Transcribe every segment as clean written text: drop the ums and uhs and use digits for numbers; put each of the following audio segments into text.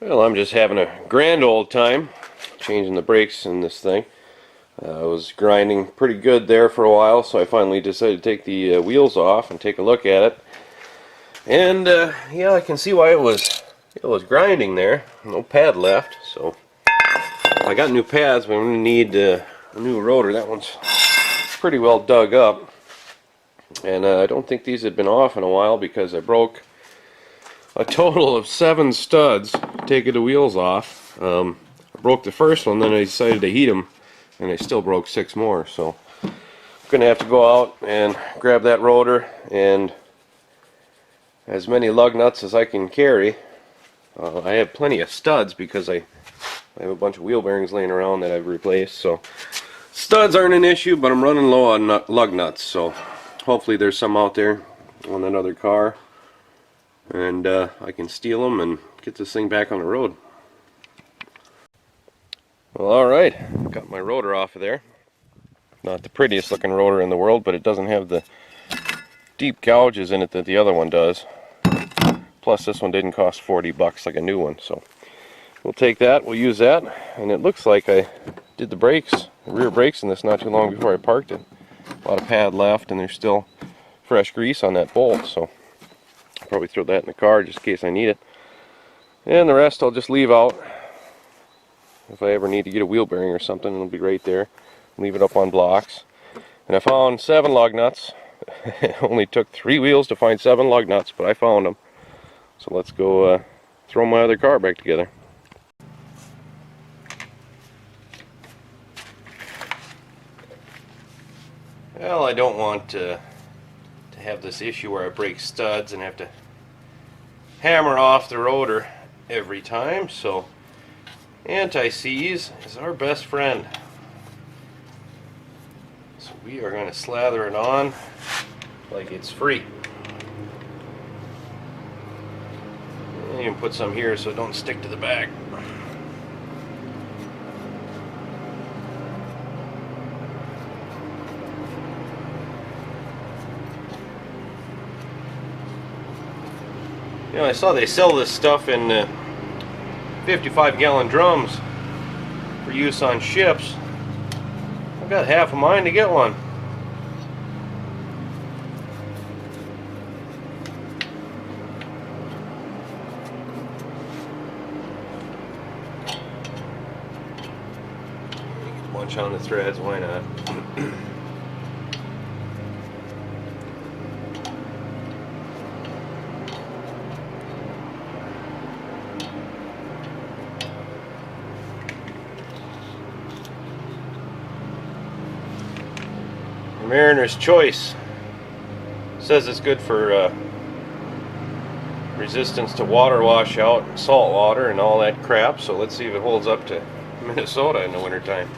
Well, I'm just having a grand old time changing the brakes in this thing. I was grinding pretty good there for a while, so I finally decided to take the wheels off and take a look at it. And yeah, I can see why it was grinding there. No pad left, so I got new pads, but I'm going to need a new rotor. That one's pretty well dug up. And I don't think these had been off in a while because I broke a total of 7 studs taking the wheels off. I broke the first one, then I decided to heat them, and I still broke 6 more. So I'm going to have to go out and grab that rotor and as many lug nuts as I can carry. I have plenty of studs because I have a bunch of wheel bearings laying around that I've replaced. So studs aren't an issue, but I'm running low on lug nuts. So hopefully there's some out there on that other car, and I can steal them and get this thing back on the road. Well, alright, got my rotor off of there. Not the prettiest looking rotor in the world, but it doesn't have the deep gouges in it that the other one does. Plus this one didn't cost 40 bucks like a new one, so we'll take that, we'll use that. And it looks like I did the brakes, rear brakes in this not too long before I parked it. A lot of pad left, and there's still fresh grease on that bolt, so I'll probably throw that in the car just in case I need it. And the rest I'll just leave out. If I ever need to get a wheel bearing or something, it'll be right there. Leave it up on blocks. And I found 7 lug nuts. It only took 3 wheels to find 7 lug nuts, but I found them. So let's go throw my other car back together. Well, I don't want to have this issue where I break studs and have to hammer off the rotor every time, so anti-seize is our best friend. So we are going to slather it on like it's free. And you can put some here so it don't stick to the back. You know, I saw they sell this stuff in 55-gallon drums for use on ships. I've got half of mine to get one. Bunch on the threads, why not? Mariner's Choice says it's good for resistance to water washout, salt water, and all that crap. So let's see if it holds up to Minnesota in the wintertime.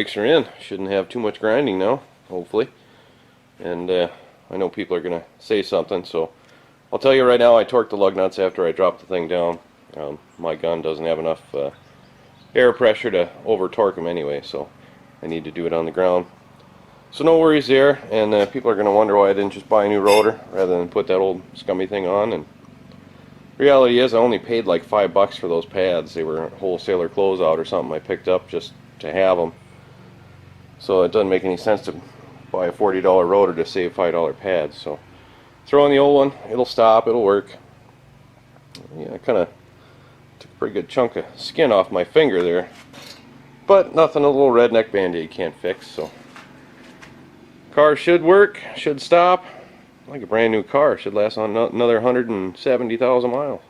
brakes are in. Shouldn't have too much grinding now, hopefully. And I know people are going to say something, so I'll tell you right now, I torqued the lug nuts after I dropped the thing down. My gun doesn't have enough air pressure to over torque them anyway, so I need to do it on the ground. So no worries there, and people are going to wonder why I didn't just buy a new rotor rather than put that old scummy thing on. And reality is I only paid like $5 for those pads. They were wholesaler closeout or something I picked up just to have them. So it doesn't make any sense to buy a $40 rotor to save $5 pads. So throw in the old one, it'll stop, it'll work. Yeah, I kind of took a pretty good chunk of skin off my finger there. But nothing a little redneck band-aid can't fix, so. Car should work, should stop. Like a brand new car, should last on another 170,000 miles.